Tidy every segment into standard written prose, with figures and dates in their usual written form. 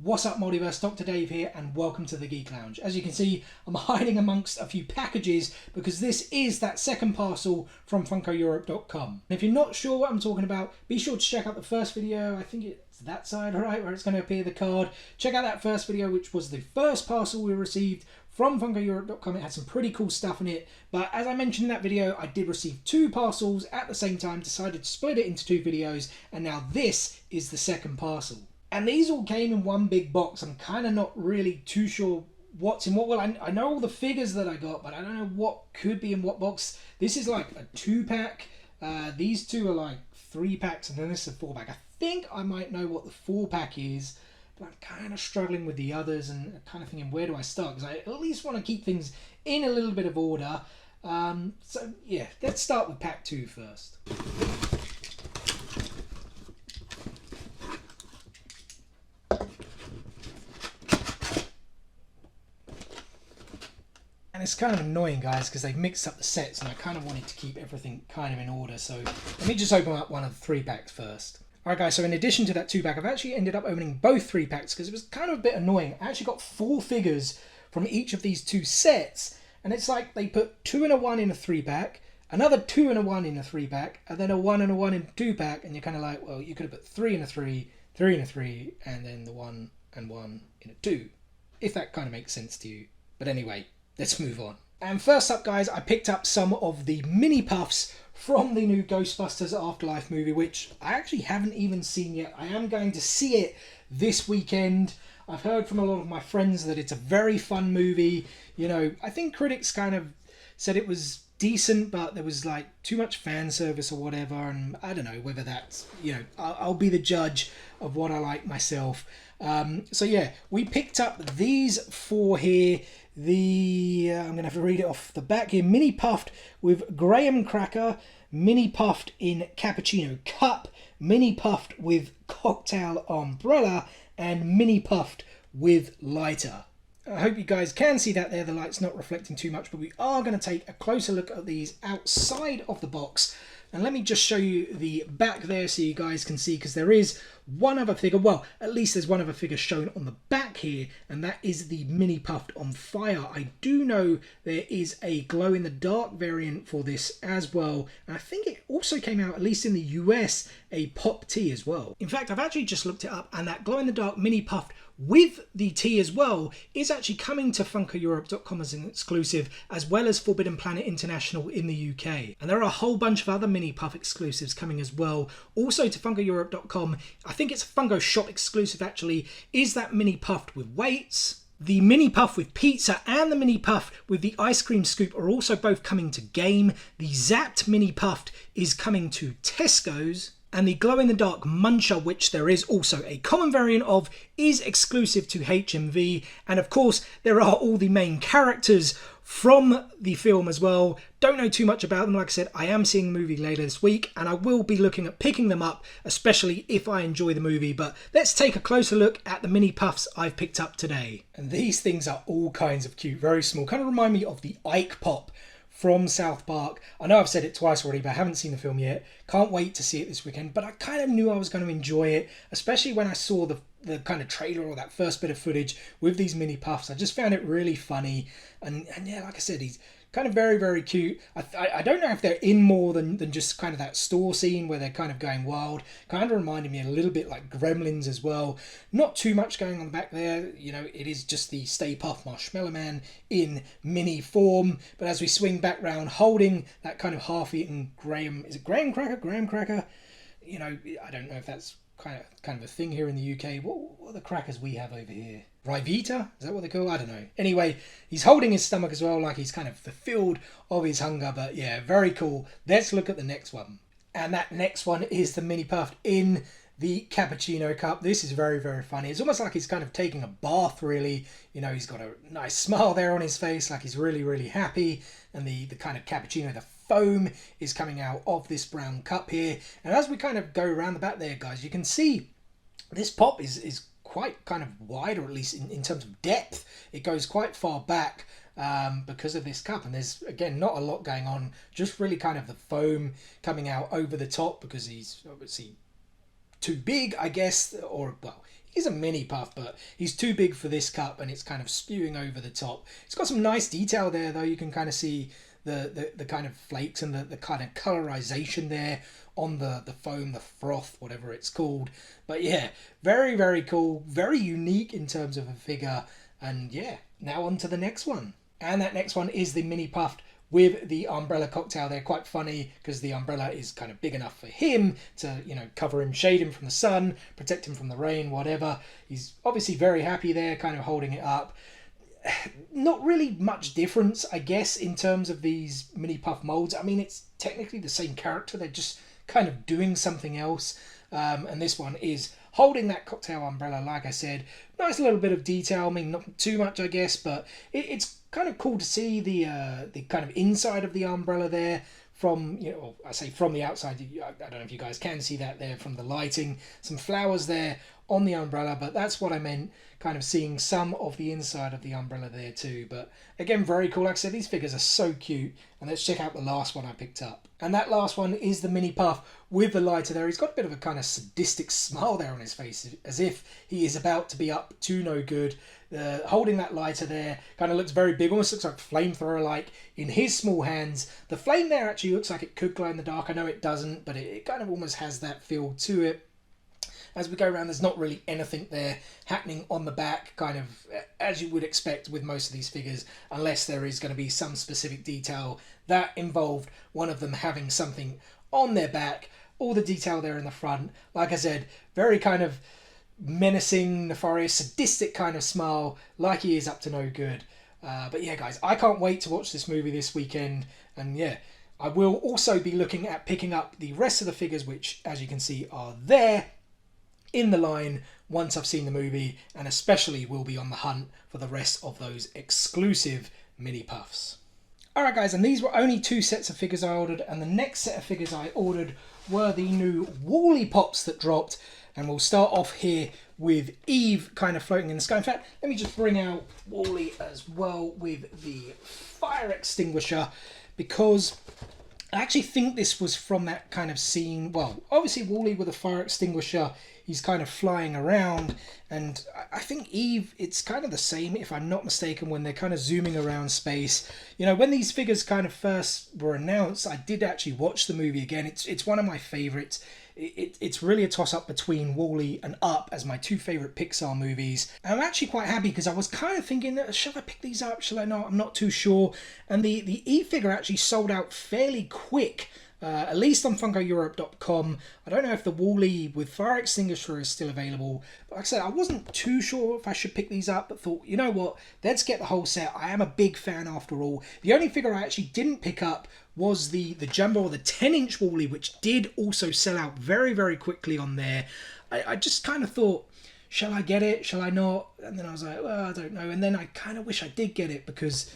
What's up, Multiverse? Dr. Dave here, and welcome to the Geek Lounge. As you can see, I'm hiding amongst a few packages because this is that second parcel from FunkoEurope.com. And if you're not sure what I'm talking about, be sure to check out the first video. I think it's that side, right, where it's going to appear the card. Check out that first video, which was the first parcel we received from FunkoEurope.com. It had some pretty cool stuff in it, but as I mentioned in that video, I did receive two parcels at the same time, decided to split it into two videos, and now this is the second parcel. And these all came in one big box. I'm kind of not really too sure what's in what. Well, I know all the figures that I got, but I don't know what could be in what box. This is like a 2-pack. These two are like 3-packs, and then this is a 4-pack. I think I might know what the 4-pack is, but I'm kind of struggling with the others and kind of thinking, where do I start? Because I at least want to keep things in a little bit of order. So yeah, let's start with pack 2 first. And it's kind of annoying, guys, because they've mixed up the sets, and I kind of wanted to keep everything kind of in order. So let me just open up one of the 3-packs first. Alright guys, so in addition to that 2-pack, I've actually ended up opening both 3-packs because it was kind of a bit annoying. I actually got 4 figures from each of these 2 sets, and it's like they put 2 and a 1 in a 3-pack, another 2 and a 1 in a 3-pack, and then a 1 and a 1 in a 2-pack, and you're kind of like, well, you could have put 3 in a 3, 3 in a 3, and then the 1 and 1 in a 2, if that kind of makes sense to you. But anyway, let's move on. And first up, guys, I picked up some of the mini puffs from the new Ghostbusters Afterlife movie, which I actually haven't even seen yet. I am going to see it this weekend. I've heard from a lot of my friends that it's a very fun movie. You know, I think critics kind of said it was decent, but there was like too much fan service or whatever, and I don't know whether that's, you know, I'll be the judge of what I like myself. So yeah, we picked up these 4 here. I'm going to have to read it off the back here. Mini puffed with graham cracker, mini puffed in cappuccino cup, mini puffed with cocktail umbrella, and mini puffed with lighter. I hope you guys can see that there. The light's not reflecting too much, but we are going to take a closer look at these outside of the box. And let me just show you the back there so you guys can see, because there is one other figure. Well, at least there's one other figure shown on the back here, and that is the Mini Puffed on Fire. I do know there is a glow-in-the-dark variant for this as well, and I think it also came out, at least in the US, a Pop Tea as well. In fact, I've actually just looked it up, and that glow-in-the-dark Mini Puffed with the tea as well is actually coming to FunkoEurope.com as an exclusive, as well as Forbidden Planet International in the UK. And there are a whole bunch of other Mini Puff exclusives coming as well. Also to FunkoEurope.com, I think it's a Funko shop exclusive actually, is that Mini Puffed with weights. The Mini Puff with pizza and the Mini Puff with the ice cream scoop are also both coming to Game. The Zapped Mini Puffed is coming to Tesco's. And the glow-in-the-dark Muncher, which there is also a common variant of, is exclusive to HMV. And of course, there are all the main characters from the film as well. Don't know too much about them. Like I said, I am seeing the movie later this week, and I will be looking at picking them up, especially if I enjoy the movie. But let's take a closer look at the mini puffs I've picked up today. And these things are all kinds of cute, very small. Kind of remind me of the Ike Pop from South Park. I know I've said it twice already, but I haven't seen the film yet. Can't wait to see it this weekend, but I kind of knew I was going to enjoy it, especially when I saw the kind of trailer or that first bit of footage with these mini puffs. I just found it really funny, and yeah, like I said, he's kind of very, very cute. I don't know if they're in more than just kind of that store scene where they're kind of going wild. Kind of reminded me a little bit like Gremlins as well. Not too much going on the back there. You know, it is just the Stay Puft Marshmallow Man in mini form. But as we swing back round, holding that kind of half-eaten graham cracker? You know, I don't know if that's kind of a thing here in the UK. What are the crackers we have over here? Ryvita? Is that what they call? I don't know. Anyway, he's holding his stomach as well, like he's kind of fulfilled of his hunger. But yeah, very cool. Let's look at the next one. And that next one is the Mini Puffed in the cappuccino cup. This is very, very funny. It's almost like he's kind of taking a bath, really. You know, he's got a nice smile there on his face, like he's really, really happy. And the kind of cappuccino, the foam is coming out of this brown cup here. And as we kind of go around the back there, guys, you can see this pop is quite kind of wide, or at least in terms of depth. It goes quite far back because of this cup. And there's, again, not a lot going on. Just really kind of the foam coming out over the top because he's obviously too big, I guess. Or, well, He's a mini puff, but he's too big for this cup, and it's kind of spewing over the top. It's got some nice detail there, though. You can kind of see the kind of flakes and the kind of colorization there on the foam, the froth, whatever it's called. But yeah, very, very cool. Very unique in terms of a figure. And yeah, now on to the next one. And that next one is the mini puffed with the umbrella cocktail. They're quite funny because the umbrella is kind of big enough for him to, you know, cover him, shade him from the sun, protect him from the rain, whatever. He's obviously very happy there, kind of holding it up. Not really much difference, I guess, in terms of these mini puff molds. I mean, it's technically the same character. They're just kind of doing something else. And this one is holding that cocktail umbrella, like I said. Nice little bit of detail. I mean, not too much, I guess, but it's kind of cool to see the kind of inside of the umbrella there from, you know, I say from the outside. I don't know if you guys can see that there from the lighting. Some flowers there on the umbrella, but that's what I meant, kind of seeing some of the inside of the umbrella there too. But again, very cool. Like I said, these figures are so cute. And let's check out the last one I picked up. And that last one is the mini puff with the lighter there. He's got a bit of a kind of sadistic smile there on his face, as if he is about to be up to no good. Holding that lighter there, kind of looks very big, almost looks like flamethrower-like in his small hands. The flame there actually looks like it could glow in the dark. I know it doesn't, but it kind of almost has that feel to it. As we go around, there's not really anything there happening on the back, kind of as you would expect with most of these figures, unless there is going to be some specific detail that involved one of them having something on their back. All the detail there in the front, like I said, very kind of menacing, nefarious, sadistic kind of smile, like he is up to no good. But yeah, guys, I can't wait to watch this movie this weekend. And yeah, I will also be looking at picking up the rest of the figures, which, as you can see, are there in the line once I've seen the movie, and especially will be on the hunt for the rest of those exclusive mini puffs. Alright guys, and these were only 2 sets of figures I ordered, and the next set of figures I ordered were the new Wall-E Pops that dropped, and we'll start off here with Eve kind of floating in the sky. In fact, let me just bring out Wall-E as well with the fire extinguisher, because I actually think this was from that kind of scene. Well, obviously Wall-E with a fire extinguisher, he's kind of flying around, and I think Eve, it's kind of the same, if I'm not mistaken, when they're kind of zooming around space. You know, when these figures kind of first were announced, I did actually watch the movie again. It's one of my favourites. It's really a toss-up between Wall-E and Up as my 2 favourite Pixar movies. And I'm actually quite happy because I was kind of thinking, should I pick these up? Should I not? I'm not too sure. And the Eve figure actually sold out fairly quick. At least on FunkoEurope.com. I don't know if the Wall-E with fire extinguisher is still available. But like I said, I wasn't too sure if I should pick these up, but thought, you know what, let's get the whole set. I am a big fan after all. The only figure I actually didn't pick up was the Jumbo, or the 10-inch Wall-E, which did also sell out very, very quickly on there. I just kind of thought, shall I get it? Shall I not? And then I was like, well, I don't know. And then I kind of wish I did get it, because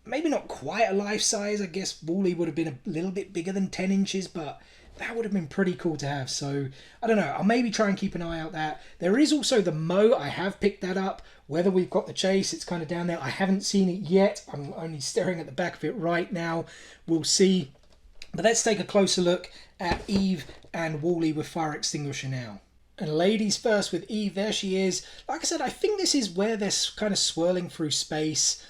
maybe not quite a life size. I guess Wall-E would have been a little bit bigger than 10 inches, but that would have been pretty cool to have. So, I don't know. I'll maybe try and keep an eye out that. There is also the Mo. I have picked that up. Whether we've got the Chase, it's kind of down there. I haven't seen it yet. I'm only staring at the back of it right now. We'll see. But let's take a closer look at Eve and Wall-E with fire extinguisher now. And ladies first with Eve. There she is. Like I said, I think this is where they're kind of swirling through space.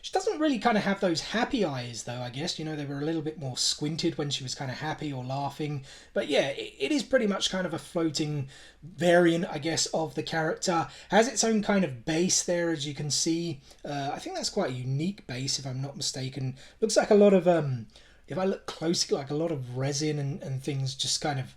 She doesn't really kind of have those happy eyes, though, I guess. You know, they were a little bit more squinted when she was kind of happy or laughing. But yeah, it is pretty much kind of a floating variant, I guess, of the character. Has its own kind of base there, as you can see. I think that's quite a unique base, if I'm not mistaken. Looks like a lot of, if I look closely, like a lot of resin and things just kind of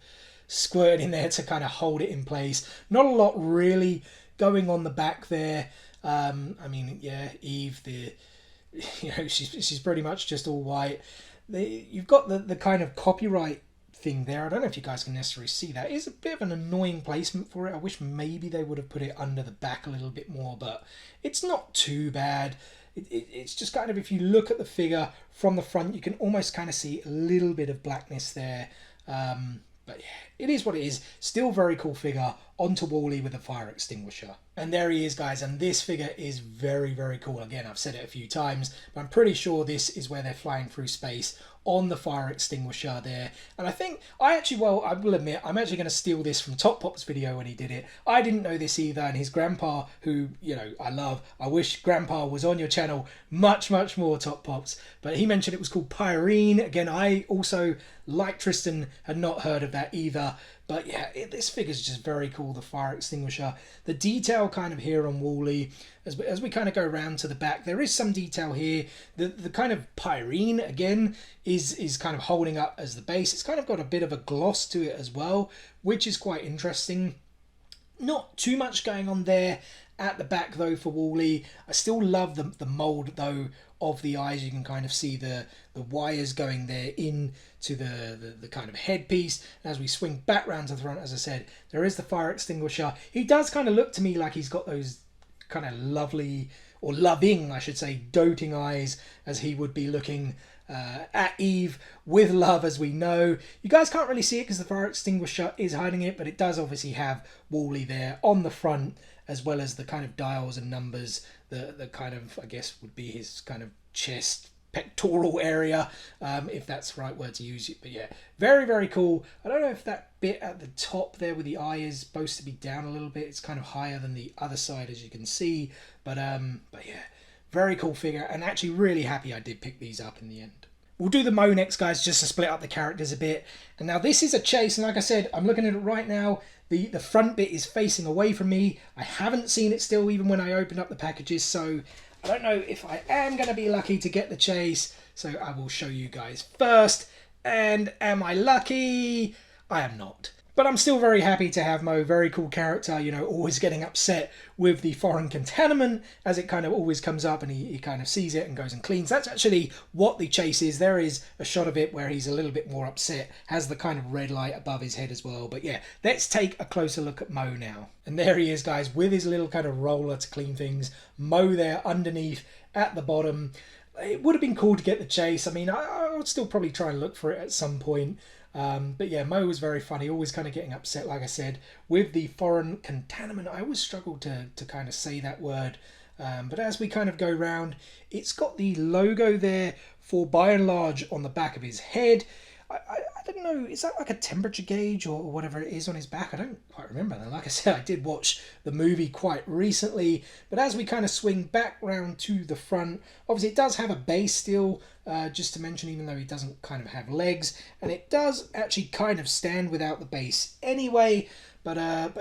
squirted in there to kind of hold it in place. Not a lot really going on the back there. I mean, yeah, Eve, you know, she's pretty much just all white. You've got the kind of copyright thing there. I don't know if you guys can necessarily see that. It is a bit of an annoying placement for it. I wish maybe they would have put it under the back a little bit more, but it's not too bad. It's just kind of, if you look at the figure from the front, you can almost kind of see a little bit of blackness there. But yeah, it is what it is. Still very cool figure onto Wall-E with a fire extinguisher. And there he is, guys, and this figure is very, very cool. Again, I've said it a few times, but I'm pretty sure this is where they're flying through space on the fire extinguisher there. And I think, I will admit, I'm actually going to steal this from Top Pop's video when he did it. I didn't know this either, and his grandpa, who, you know, I love, I wish grandpa was on your channel much, much more, Top Pops, but he mentioned it was called Pyrene. Again, I also, like Tristan, had not heard of that either. But yeah, this figure's just very cool, the fire extinguisher. The detail kind of here on Wall-E, as we kind of go around to the back, there is some detail here. The kind of Pyrene, again, is kind of holding up as the base. It's kind of got a bit of a gloss to it as well, which is quite interesting. Not too much going on there at the back, though, for Wall-E. I still love the mould, though, of the eyes. You can kind of see the wires going there in to the kind of headpiece. And as we swing back round to the front, as I said, there is the fire extinguisher. He does kind of look to me like he's got those kind of lovely, or loving, I should say, doting eyes, as he would be looking at Eve with love, as we know. You guys can't really see it because the fire extinguisher is hiding it, but it does obviously have Wall-E there on the front, as well as the kind of dials and numbers, the kind of, I guess, would be his kind of chest, pectoral area, if that's the right word to use it. But yeah, very, very cool. I don't know if that bit at the top there with the eye is supposed to be down a little bit. It's kind of higher than the other side, as you can see. But yeah, very cool figure, and actually really happy I did pick these up in the end. We'll do the Mo next, guys, just to split up the characters a bit. And now this is a chase, and like I said, I'm looking at it right now. The front bit is facing away from me. I haven't seen it still, even when I opened up the packages, so I don't know if I am going to be lucky to get the chase. So I will show you guys first. And am I lucky? I am not. But I'm still very happy to have Mo. Very cool character, you know, always getting upset with the foreign contaminant as it kind of always comes up, and he kind of sees it and goes and cleans. That's actually what the chase is. There is a shot of it where he's a little bit more upset, has the kind of red light above his head as well. But yeah, let's take a closer look at Mo now. And there he is, guys, with his little kind of roller to clean things. Mo there underneath at the bottom. It would have been cool to get the chase. I mean, I would still probably try and look for it at some point. But yeah, Mo was very funny, always kind of getting upset, like I said, with the foreign contaminant. I always struggle to kind of say that word. But as we kind of go round, it's got the logo there for By and Large on the back of his head. I don't know, is that like a temperature gauge or whatever it is on his back? I don't quite remember. Like I said, I did watch the movie quite recently. But as we kind of swing back round to the front, obviously it does have a base still, just to mention, even though he doesn't kind of have legs. And it does actually kind of stand without the base anyway. But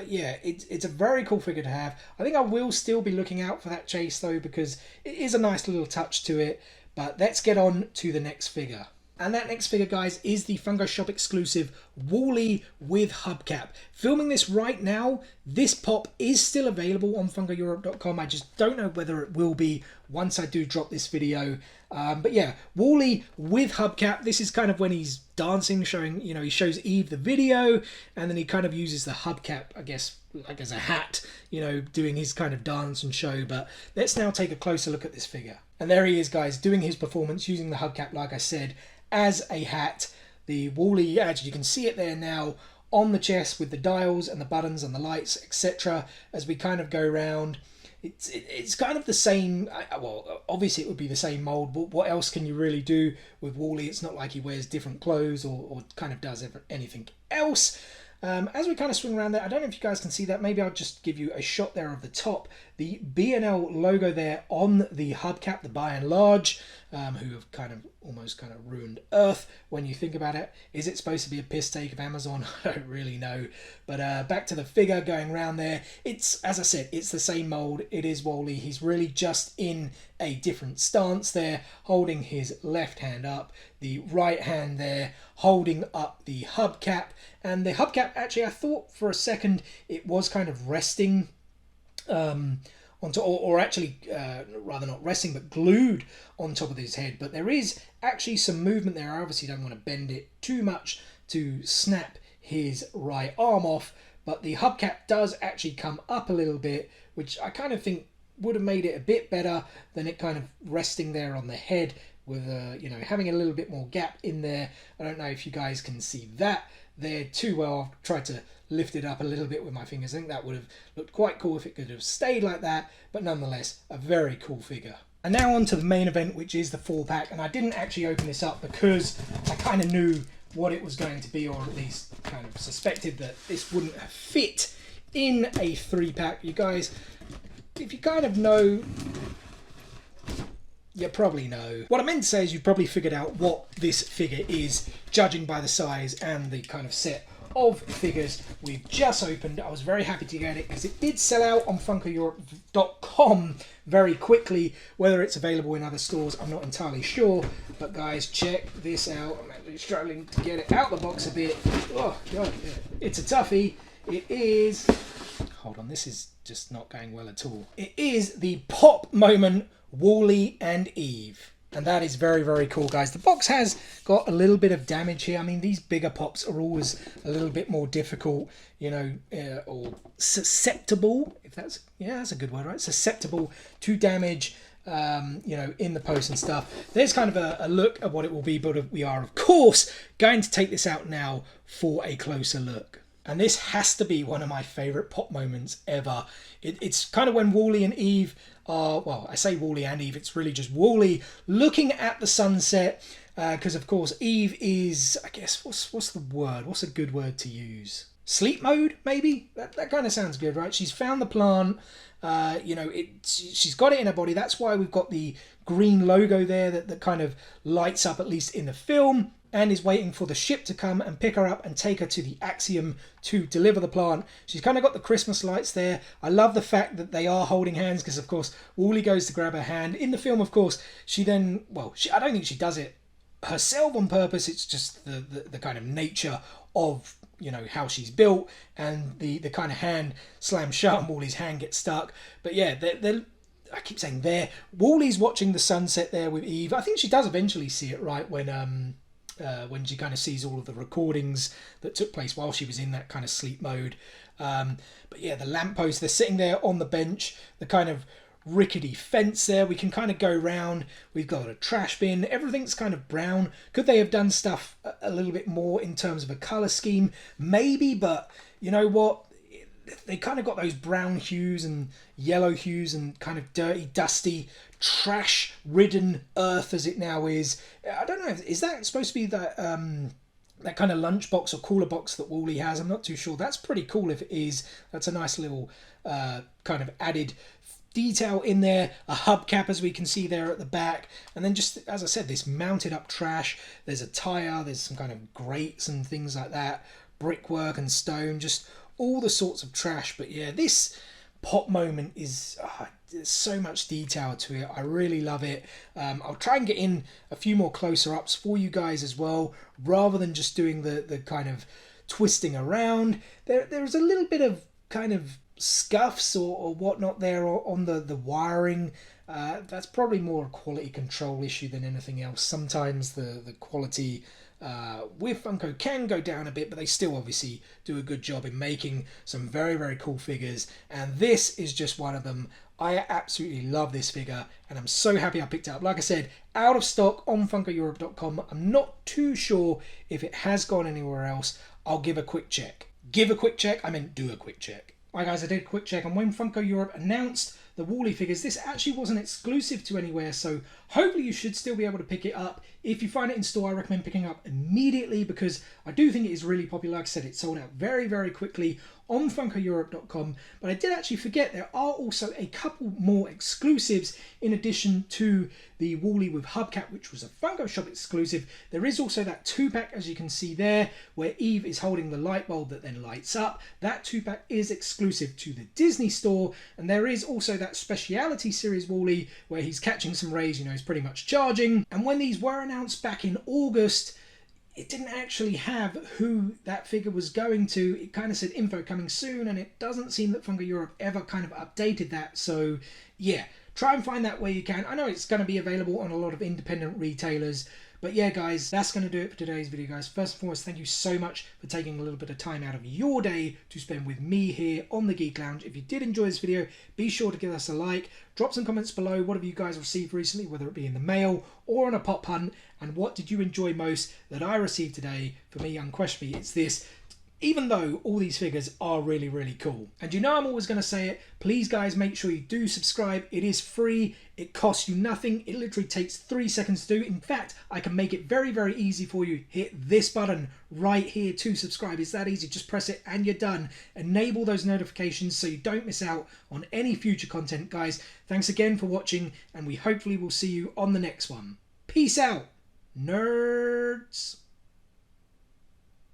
yeah, it's a very cool figure to have. I think I will still be looking out for that chase, though, because it is a nice little touch to it. But let's get on to the next figure. And that next figure, guys, is the Funko Shop exclusive Wall-E with hubcap. Filming this right now, this pop is still available on FunkoEurope.com. I just don't know whether it will be once I do drop this video. But yeah, Wall-E with hubcap. This is kind of when he's dancing, showing, you know, he shows Eve the video, and then he kind of uses the hubcap, I guess, like as a hat, you know, doing his kind of dance and show. But let's now take a closer look at this figure. And there he is, guys, doing his performance using the hubcap, like I said, as a hat. The Wall-E, actually you can see it there now on the chest with the dials and the buttons and the lights, etc. As we kind of go around, it's kind of the same. Well, obviously it would be the same mold, but what else can you really do with Wall-E? It's not like he wears different clothes or kind of does anything else. As we kind of swing around there, I don't know if you guys can see that. Maybe I'll just give you a shot there of the top. The B&L logo there on the hubcap, the By and Large, who have kind of almost kind of ruined Earth when you think about it. Is it supposed to be a piss take of Amazon? I don't really know. But back to the figure going around there. It's, as I said, it's the same mold. It is Wall-E. He's really just in a different stance there, holding his left hand up, the right hand there holding up the hubcap. And the hubcap, actually, I thought for a second it was kind of resting onto, or actually, rather not resting, but glued on top of his head. But there is actually some movement there. I obviously don't want to bend it too much to snap his right arm off, but the hubcap does actually come up a little bit, which I kind of think would have made it a bit better than it kind of resting there on the head with, you know, having a little bit more gap in there. I don't know if you guys can see that there too well. I've tried to lifted up a little bit with my fingers. I think that would have looked quite cool if it could have stayed like that, but nonetheless, a very cool figure. And now on to the main event, which is the 4-pack, and I didn't actually open this up because I kind of knew what it was going to be, or at least kind of suspected that this wouldn't have fit in a 3-pack. You guys, if you kind of know, you probably know. What I meant to say is you probably figured out what this figure is, judging by the size and the kind of set of figures we've just opened. I was very happy to get it because it did sell out on FunkoEurope.com very quickly. Whether it's available in other stores, I'm not entirely sure. But guys, check this out. I'm actually struggling to get it out the box a bit. Oh god, it's a toughie. It is... Hold on, this is just not going well at all. It is the Pop Moment Wall-E and Eve. And that is very, very cool, guys. The box has got a little bit of damage here. I mean, these bigger pops are always a little bit more difficult, you know, or susceptible, if that's, yeah, that's a good word, right? Susceptible to damage, you know, in the post and stuff. There's kind of a look at what it will be, but we are, of course, going to take this out now for a closer look. And this has to be one of my favourite pop moments ever. It's kind of when Wall-E and Eve are, well, I say Wall-E and Eve, it's really just Wall-E looking at the sunset. Because, of course, Eve is, I guess, what's the word? What's a good word to use? Sleep mode, maybe? That kind of sounds good, right? She's found the plant. You know, she's got it in her body. That's why we've got the green logo there that kind of lights up, at least in the film, and is waiting for the ship to come and pick her up and take her to the Axiom to deliver the plant. She's kind of got the Christmas lights there. I love the fact that they are holding hands because, of course, Wall-E goes to grab her hand. In the film, of course, she then, well, I don't think she does it herself on purpose. It's just the kind of nature of, you know, how she's built, and the kind of hand slams shut and Wall-E's hand gets stuck. But yeah, they're I keep saying there. Wall-E's watching the sunset there with Eve. I think she does eventually see it, right, when she kind of sees all of the recordings that took place while she was in that kind of sleep mode. But yeah, the lamppost, they're sitting there on the bench, the kind of rickety fence there. We can kind of go round. We've got a trash bin. Everything's kind of brown. Could they have done stuff a little bit more in terms of a colour scheme? Maybe, but you know what? They kind of got those brown hues and yellow hues and kind of dirty, dusty, trash-ridden earth as it now is. I don't know. Is that supposed to be that that kind of lunchbox or cooler box that Wall-E has? I'm not too sure. That's pretty cool if it is. That's a nice little kind of added detail in there. A hubcap, as we can see there at the back, and then just, as I said, this mounted up trash. There's a tyre. There's some kind of grates and things like that. Brickwork and stone. Just all the sorts of trash. But yeah, this pop moment is there's so much detail to it. I really love it. I'll try and get in a few more closer ups for you guys as well, rather than just doing the kind of twisting around. There's a little bit of kind of scuffs or whatnot there on the wiring. That's probably more a quality control issue than anything else. Sometimes the quality with Funko can go down a bit, but they still obviously do a good job in making some very, very cool figures, and this is just one of them. I absolutely love this figure, and I'm so happy I picked it up. Like I said, out of stock on FunkoEurope.com. I'm not too sure if it has gone anywhere else. I'll give a quick check. Give a quick check? I meant do a quick check. Right guys, I did a quick check, and when Funko Europe announced the Wall-E figures, this actually wasn't exclusive to anywhere, so hopefully you should still be able to pick it up. If you find it in store, I recommend picking up immediately because I do think it is really popular. Like I said, it sold out very, very quickly on FunkoEurope.com, but I did actually forget there are also a couple more exclusives in addition to the Wall-E with hubcap, which was a Funko Shop exclusive. There is also that 2-pack, as you can see there, where Eve is holding the light bulb that then lights up. That 2-pack is exclusive to the Disney store, and there is also that Speciality Series Wall-E where he's catching some rays, you know, he's pretty much charging. And when these were announced back in August, it didn't actually have who that figure was going to. It kind of said info coming soon, and it doesn't seem that Funko Europe ever kind of updated that. So yeah, try and find that where you can. I know it's going to be available on a lot of independent retailers. But yeah, guys, that's going to do it for today's video, guys. First and foremost, thank you so much for taking a little bit of time out of your day to spend with me here on the Geek Lounge. If you did enjoy this video, be sure to give us a like. Drop some comments below. What have you guys received recently, whether it be in the mail or on a pop hunt? And what did you enjoy most that I received today? For me, unquestionably, it's this even though all these figures are really, really cool. And you know I'm always going to say it, please guys, make sure you do subscribe. It is free, it costs you nothing, it literally takes 3 seconds to do. In fact, I can make it very, very easy for you. Hit this button right here to subscribe. It's that easy, just press it and you're done. Enable those notifications so you don't miss out on any future content. Guys, thanks again for watching, and we hopefully will see you on the next one. Peace out, nerds!